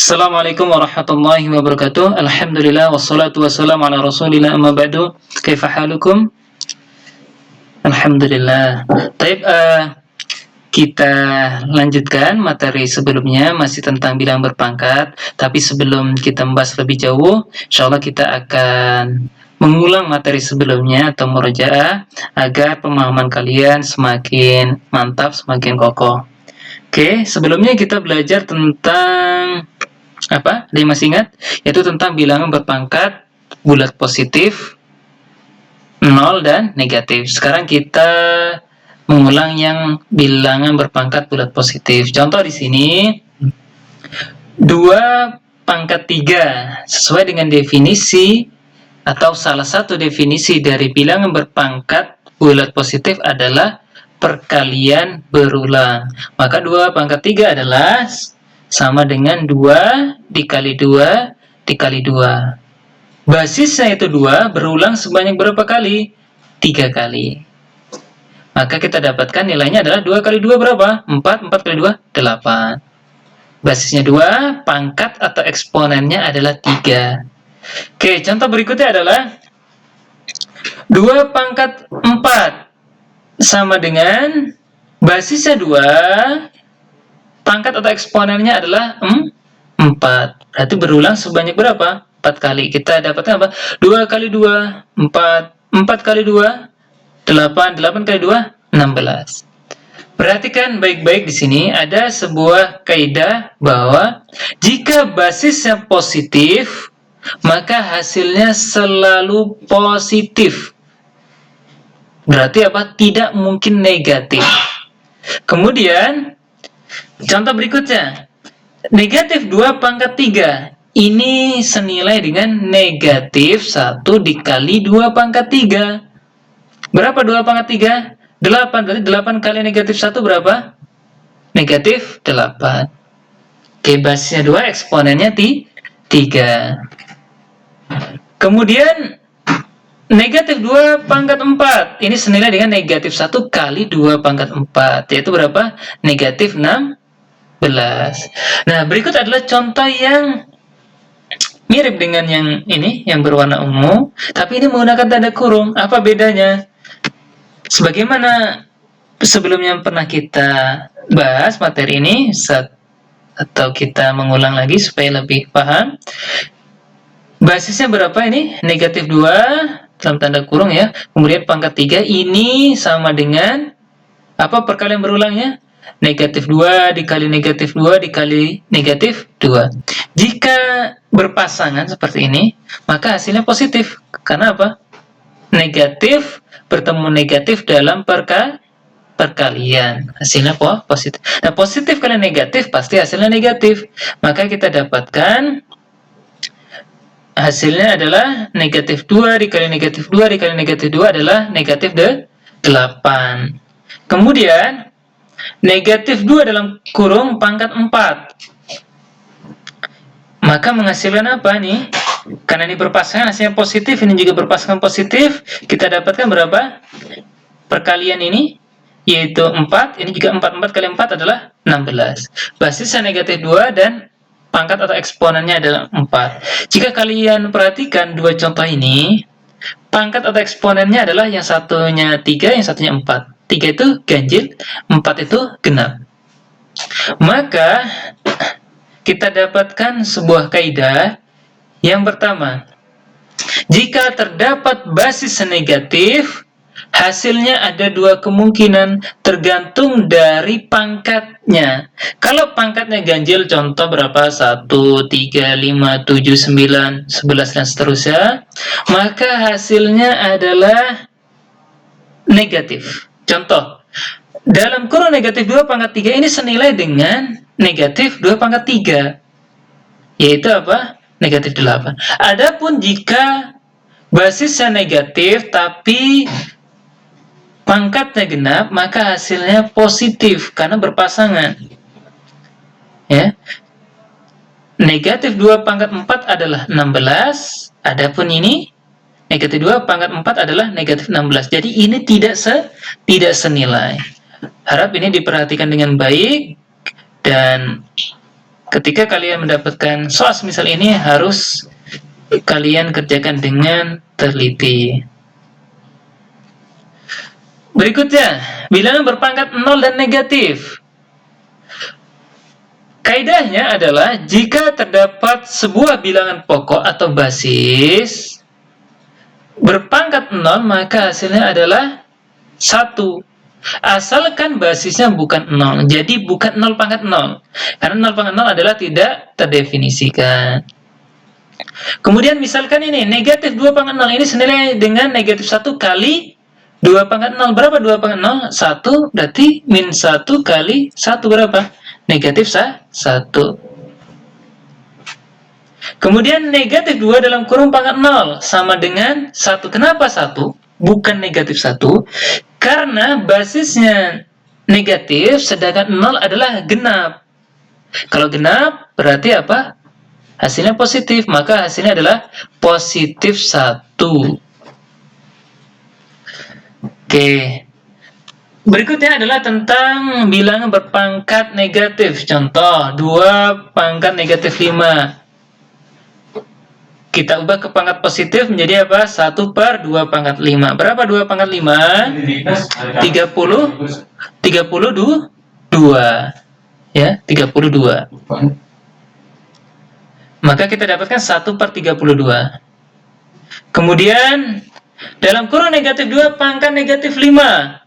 Assalamualaikum warahmatullahi wabarakatuh. Alhamdulillah wassalatu wassalamu ala Rasulillah amma ba'du. Kaifa halukum? Alhamdulillah. Baik, kita lanjutkan materi sebelumnya masih tentang bilangan berpangkat, tapi sebelum kita membahas lebih jauh, insyaallah kita akan mengulang materi sebelumnya atau murojaah agar pemahaman kalian semakin mantap, semakin kokoh. Oke, sebelumnya kita belajar tentang apa? Ada yang masih ingat? Yaitu tentang bilangan berpangkat bulat positif, 0 dan negatif. Sekarang kita mengulang yang bilangan berpangkat bulat positif. Contoh di sini 2/3 sesuai dengan definisi atau salah satu definisi dari bilangan berpangkat bulat positif adalah perkalian berulang. Maka 2/3 adalah sama dengan 2 dikali 2 dikali 2. Basisnya itu 2, berulang sebanyak berapa kali? 3 kali. Maka kita dapatkan nilainya adalah 2 kali 2 berapa? 4, 4 kali 2, 8. Basisnya 2, pangkat atau eksponennya adalah 3. Oke, contoh berikutnya adalah 2/4 sama dengan basisnya 2, pangkat atau eksponennya adalah 4. Berarti berulang sebanyak berapa? 4 kali. Kita dapatkan apa? 2 kali 2, 4. 4 kali 2, 8. 8 kali 2, 16. Perhatikan baik-baik di sini ada sebuah kaidah bahwa jika basisnya positif, maka hasilnya selalu positif. Berarti apa? Tidak mungkin negatif. Kemudian contoh berikutnya, negatif 2/3. Ini senilai dengan negatif 1 dikali 2/3. Berapa 2/3? 8. Berarti 8 kali negatif 1 berapa? Negatif 8. Oke, basisnya 2, eksponennya 3. Kemudian negatif 2/4. Ini senilai dengan negatif 1 kali 2/4. Yaitu berapa? Negatif 16. Nah, berikut adalah contoh yang mirip dengan yang ini, yang berwarna ungu, tapi ini menggunakan tanda kurung. Apa bedanya? Sebagaimana sebelumnya pernah kita bahas materi ini, atau kita mengulang lagi supaya lebih paham. Basisnya berapa ini? Negatif 2 dalam tanda kurung ya. Kemudian pangkat 3 ini sama dengan apa perkalian berulangnya? Negatif 2 dikali negatif 2 dikali negatif 2. Jika berpasangan seperti ini, maka hasilnya positif. Karena apa? Negatif bertemu negatif dalam perkalian. Hasilnya positif. Nah, positif kali negatif pasti hasilnya negatif. Maka kita dapatkan hasilnya adalah negatif 2 dikali negatif 2 dikali negatif 2 adalah negatif 8. Kemudian negatif 2 dalam kurung pangkat 4. Maka menghasilkan apa nih? Karena ini berpasangan hasilnya positif, ini juga berpasangan positif. Kita dapatkan berapa? Perkalian ini yaitu 4, ini juga 4. 4 kali 4 adalah 16. Basisnya negatif 2 dan pangkat atau eksponennya adalah 4. Jika kalian perhatikan dua contoh ini, pangkat atau eksponennya adalah yang satunya 3, yang satunya 4. 3 itu ganjil, 4 itu genap. Maka kita dapatkan sebuah kaidah. Yang pertama, jika terdapat basis negatif, hasilnya ada dua kemungkinan tergantung dari pangkatnya. Kalau pangkatnya ganjil, contoh berapa? 1, 3, 5, 7, 9, 11, dan seterusnya, maka hasilnya adalah negatif. Contoh, dalam kurung negatif 2/3 ini senilai dengan negatif 2/3. Yaitu apa? Negatif 8. Adapun jika basisnya negatif tapi pangkatnya genap, maka hasilnya positif karena berpasangan. Ya. Negatif 2/4 adalah 16. Adapun ini negatif 2/4 adalah negatif 16. Jadi ini tidak senilai. Harap ini diperhatikan dengan baik dan ketika kalian mendapatkan soal misal ini harus kalian kerjakan dengan teliti. Berikutnya, bilangan berpangkat 0 dan negatif. Kaidahnya adalah jika terdapat sebuah bilangan pokok atau basis berpangkat 0, maka hasilnya adalah 1. Asalkan basisnya bukan 0. Jadi bukan 0 pangkat 0. Karena 0 pangkat 0 adalah tidak terdefinisikan. Kemudian misalkan ini, negatif 2 pangkat 0 ini senilai dengan negatif 1 kali 2 pangkat 0. Berapa 2 pangkat 0? 1, berarti min 1 kali 1 berapa? Negatif 1. Kemudian negatif 2 dalam kurung pangkat 0 sama dengan 1. Kenapa 1? Bukan negatif 1. Karena basisnya negatif, sedangkan 0 adalah genap. Kalau genap, berarti apa? Hasilnya positif, maka hasilnya adalah positif 1. Oke. Berikutnya adalah tentang bilangan berpangkat negatif. Contoh, 2 pangkat negatif 5. Kita ubah ke pangkat positif menjadi apa? 1 per 2 pangkat 5. Berapa 2 pangkat 5? 32. Ya, 32. Maka kita dapatkan 1 per 32. Kemudian, dalam kurung negatif 2 pangkat negatif 5.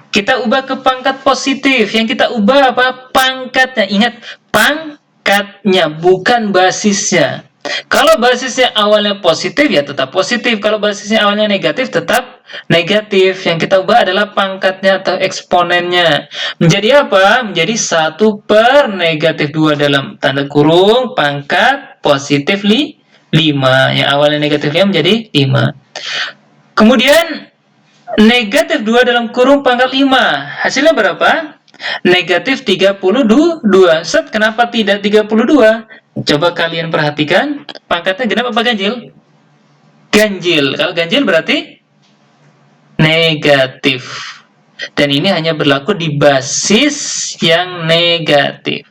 Kita ubah ke pangkat positif. Yang kita ubah apa? Pangkatnya. Ingat, pangkatnya, bukan basisnya. Kalau basisnya awalnya positif, ya tetap positif. Kalau basisnya awalnya negatif, tetap negatif. Yang kita ubah adalah pangkatnya atau eksponennya. Menjadi apa? Menjadi 1 per negatif 2 dalam tanda kurung, pangkat positif 5. Yang awalnya negatifnya menjadi 5. Kemudian, negatif 2 dalam kurung pangkat 5. Hasilnya berapa? Negatif 32. Set, kenapa tidak 32? Coba kalian perhatikan. Pangkatnya genap apa ganjil? Ganjil. Kalau ganjil berarti negatif. Dan ini hanya berlaku di basis yang negatif.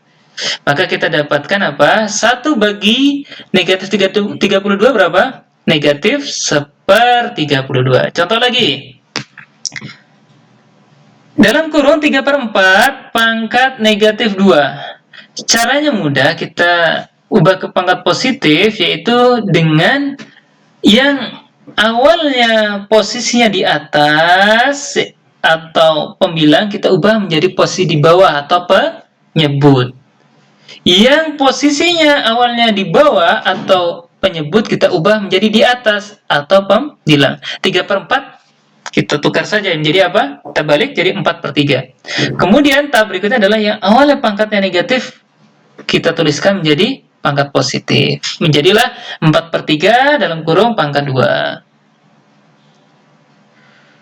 Maka kita dapatkan apa? 1 bagi negatif 32 berapa? Negatif 1/32. Contoh lagi. Dalam kurung 3 per 4 pangkat negatif 2. Caranya mudah, kita ubah ke pangkat positif, yaitu dengan yang awalnya posisinya di atas atau pembilang, kita ubah menjadi posisi di bawah atau penyebut. Yang posisinya awalnya di bawah atau penyebut, kita ubah menjadi di atas atau pembilang. 3 per 4 kita tukar saja menjadi apa? Kita balik jadi 4 per 3. Kemudian tahap berikutnya adalah yang awalnya pangkatnya negatif, kita tuliskan menjadi pangkat positif. Menjadilah 4 per 3 dalam kurung pangkat 2.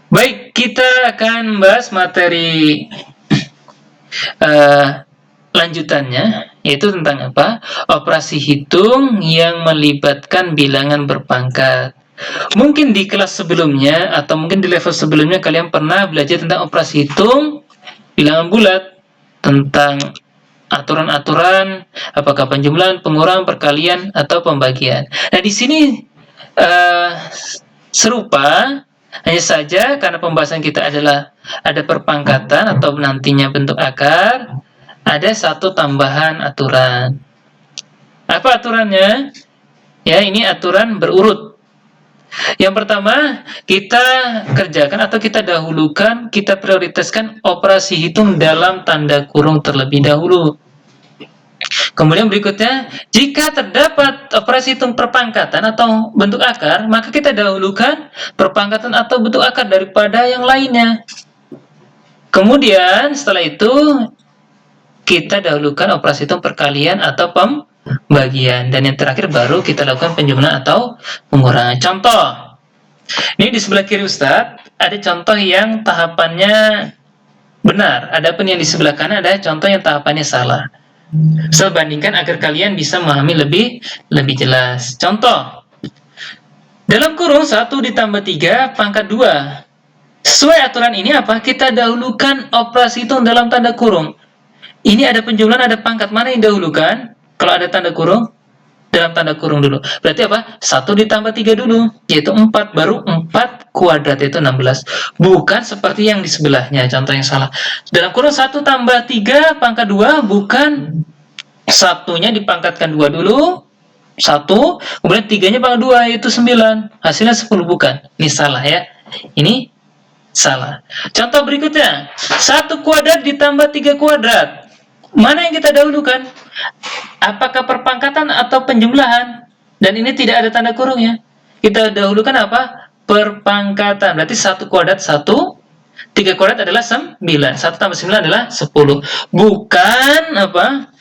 Baik, kita akan membahas materi lanjutannya, yaitu tentang apa? Operasi hitung yang melibatkan bilangan berpangkat. Mungkin di kelas sebelumnya atau mungkin di level sebelumnya kalian pernah belajar tentang operasi hitung bilangan bulat, tentang aturan-aturan apakah penjumlahan, pengurangan, perkalian atau pembagian. Nah, di sini serupa, hanya saja karena pembahasan kita adalah ada perpangkatan atau nantinya bentuk akar, ada satu tambahan aturan. Apa aturannya? Ya, ini aturan berurut. Yang pertama, kita kerjakan atau kita dahulukan, kita prioritaskan operasi hitung dalam tanda kurung terlebih dahulu. Kemudian berikutnya, jika terdapat operasi hitung perpangkatan atau bentuk akar, maka kita dahulukan perpangkatan atau bentuk akar daripada yang lainnya. Kemudian setelah itu, kita dahulukan operasi hitung perkalian atau pembagian. Dan yang terakhir baru kita lakukan penjumlahan atau pengurangan. Contoh, ini di sebelah kiri Ustadz, ada contoh yang tahapannya benar. Adapun yang di sebelah kanan ada contoh yang tahapannya salah. Saya bandingkan agar kalian bisa memahami lebih jelas. Contoh, dalam kurung 1 ditambah 3 pangkat 2. Sesuai aturan ini apa? Kita dahulukan operasi hitung dalam tanda kurung. Ini ada penjumlahan, ada pangkat. Mana yang dahulukan? Kalau ada tanda kurung, dalam tanda kurung dulu. Berarti apa? 1 ditambah 3 dulu, yaitu 4. Baru 4 kuadrat, yaitu 16. Bukan seperti yang di sebelahnya, contoh yang salah. Dalam kurung 1 tambah 3 pangkat 2, bukan satunya dipangkatkan 2 dulu, 1, kemudian 3-nya pangkat 2, yaitu 9. Hasilnya 10, bukan. Ini salah ya. Ini salah. Contoh berikutnya, 1 kuadrat ditambah 3 kuadrat. Mana yang kita dahulukan? Apakah perpangkatan atau penjumlahan? Dan ini tidak ada tanda kurungnya. Kita dahulukan apa? Perpangkatan. Berarti 1 kuadrat 1, 3 kuadrat adalah 9. 1 tambah 9 adalah 10. Bukan apa?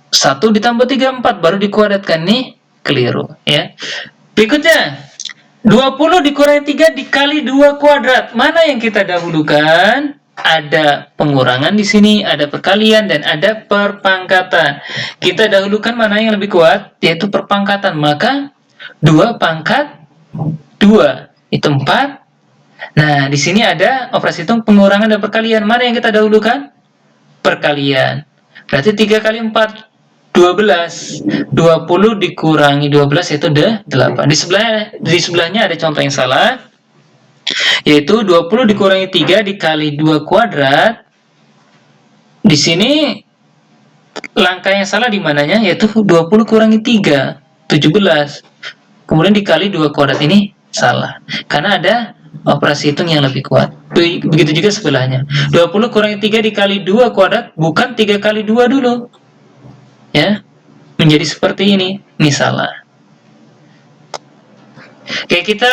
1 ditambah 3, 4. Baru dikuadratkan. Nih, keliru. Ya. Berikutnya, 20 dikurangi 3 dikali 2 kuadrat. Mana yang kita dahulukan? Ada pengurangan di sini, ada perkalian, dan ada perpangkatan. Kita dahulukan mana yang lebih kuat, yaitu perpangkatan. Maka 2 pangkat 2 itu 4. Nah, di sini ada operasi hitung pengurangan dan perkalian. Mana yang kita dahulukan? Perkalian. Berarti 3 kali 4, 12. 20 dikurangi 12 yaitu 8. Di sebelahnya ada contoh yang salah, yaitu 20 dikurangi 3 dikali 2 kuadrat. Di sini langkah yang salah di mananya, yaitu 20 kurangi 3, 17. Kemudian dikali 2 kuadrat, ini salah. Karena ada operasi hitung yang lebih kuat. Begitu juga sebelahnya. 20 kurangi 3 dikali 2 kuadrat, bukan 3 kali 2 dulu. Ya, menjadi seperti ini. Ini salah. Oke, kita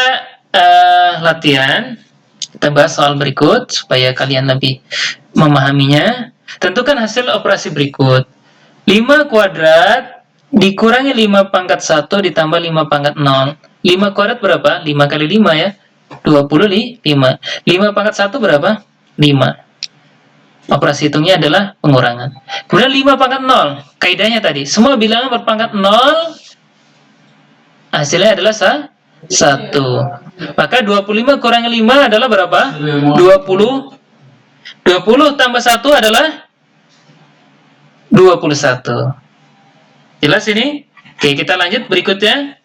latihan. Kita bahas soal berikut supaya kalian lebih memahaminya. Tentukan hasil operasi berikut. 5 kuadrat dikurangi 5 pangkat 1 ditambah 5 pangkat 0. 5 kuadrat berapa? 5 kali 5 ya. 25. 5 pangkat 1 berapa? 5. Operasi hitungnya adalah pengurangan. Kemudian 5 pangkat 0. Kaidahnya tadi, semua bilangan berpangkat 0, hasilnya adalah 1. Maka 25 kurangi 5 adalah berapa? 20. 20 tambah 1 adalah 21. Jelas ini? Oke, kita lanjut berikutnya.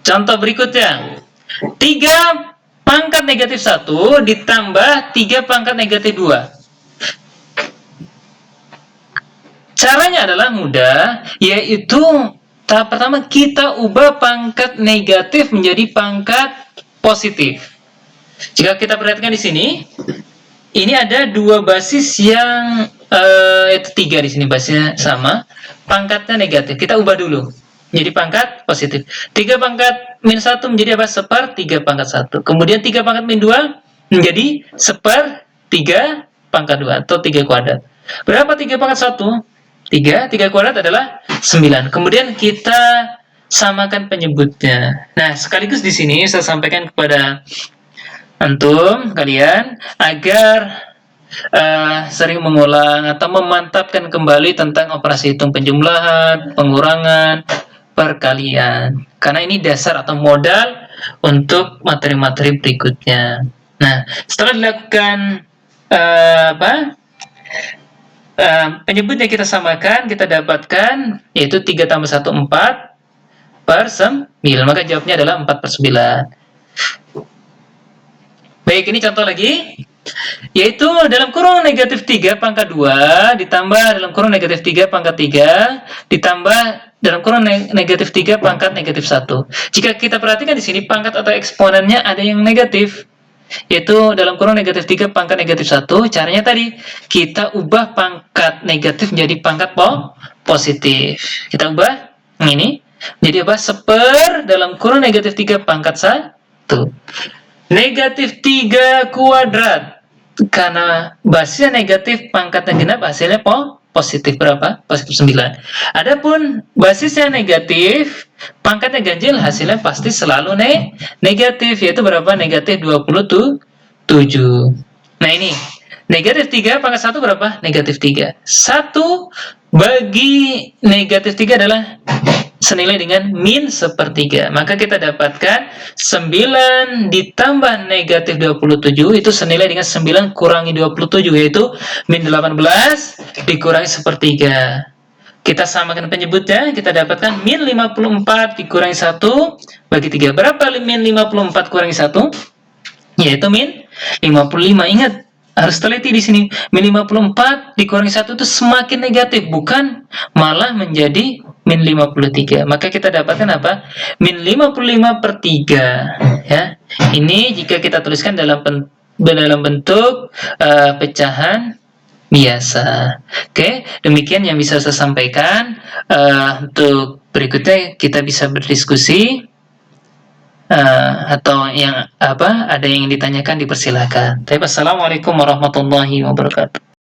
Contoh berikutnya. 3 pangkat negatif 1 ditambah 3 pangkat negatif 2. Caranya adalah mudah, yaitu tahap pertama kita ubah pangkat negatif menjadi pangkat positif. Jika kita perhatikan di sini, ini ada 2 basis yang itu 3 di sini basisnya sama, pangkatnya negatif. Kita ubah dulu menjadi pangkat positif. 3 pangkat min 1 menjadi apa? 1/3 pangkat 1. Kemudian 3 pangkat min 2 menjadi 1/3 pangkat 2 atau 3 kuadrat. Berapa 3 pangkat 1? 3 kuadrat adalah 9. Kemudian kita samakan penyebutnya. Nah, sekaligus di sini saya sampaikan kepada antum kalian agar sering mengulang atau memantapkan kembali tentang operasi hitung penjumlahan, pengurangan, perkalian. Karena ini dasar atau modal untuk materi-materi berikutnya. Nah, setelah dilakukan penyebutnya kita samakan, kita dapatkan yaitu 3 tambah 1, 4 per 9. Maka jawabnya adalah 4/9. Baik, ini contoh lagi, yaitu dalam kurung negatif 3 pangkat 2 ditambah dalam kurung negatif 3 pangkat 3 ditambah dalam kurung negatif 3 pangkat negatif 1. Jika kita perhatikan di sini pangkat atau eksponennya ada yang negatif, yaitu dalam kurung negatif 3 pangkat negatif 1. Caranya tadi, kita ubah pangkat negatif menjadi pangkat positif. Kita ubah ini jadi apa? 1/, dalam kurung negatif 3 pangkat 1. Negatif 3 kuadrat. Karena basisnya negatif, pangkatnya genap, hasilnya positif berapa? Positif 9. Adapun basisnya negatif, pangkatnya ganjil, hasilnya pasti selalu negatif, yaitu berapa? Negatif 27. Nah, ini negatif 3 pangkat 1 berapa? Negatif 3. 1 bagi negatif 3 adalah senilai dengan min sepertiga. Maka kita dapatkan 9 ditambah negatif 27 itu senilai dengan 9 kurangi 27, yaitu min 18 dikurangi sepertiga. Kita samakan penyebutnya, kita dapatkan min 54 dikurangi 1 bagi 3. Berapa min 54 kurangi 1? Yaitu min 55. Ingat, harus teliti di sini. Min 54 dikurangi 1 itu semakin negatif, bukan malah menjadi min 53. Maka kita dapatkan apa? Min 55 per 3. Ya. Ini jika kita tuliskan dalam bentuk pecahan biasa. Oke, demikian yang bisa saya sampaikan. Untuk berikutnya kita bisa berdiskusi. Atau yang ada yang ditanyakan dipersilakan. Assalamualaikum warahmatullahi wabarakatuh.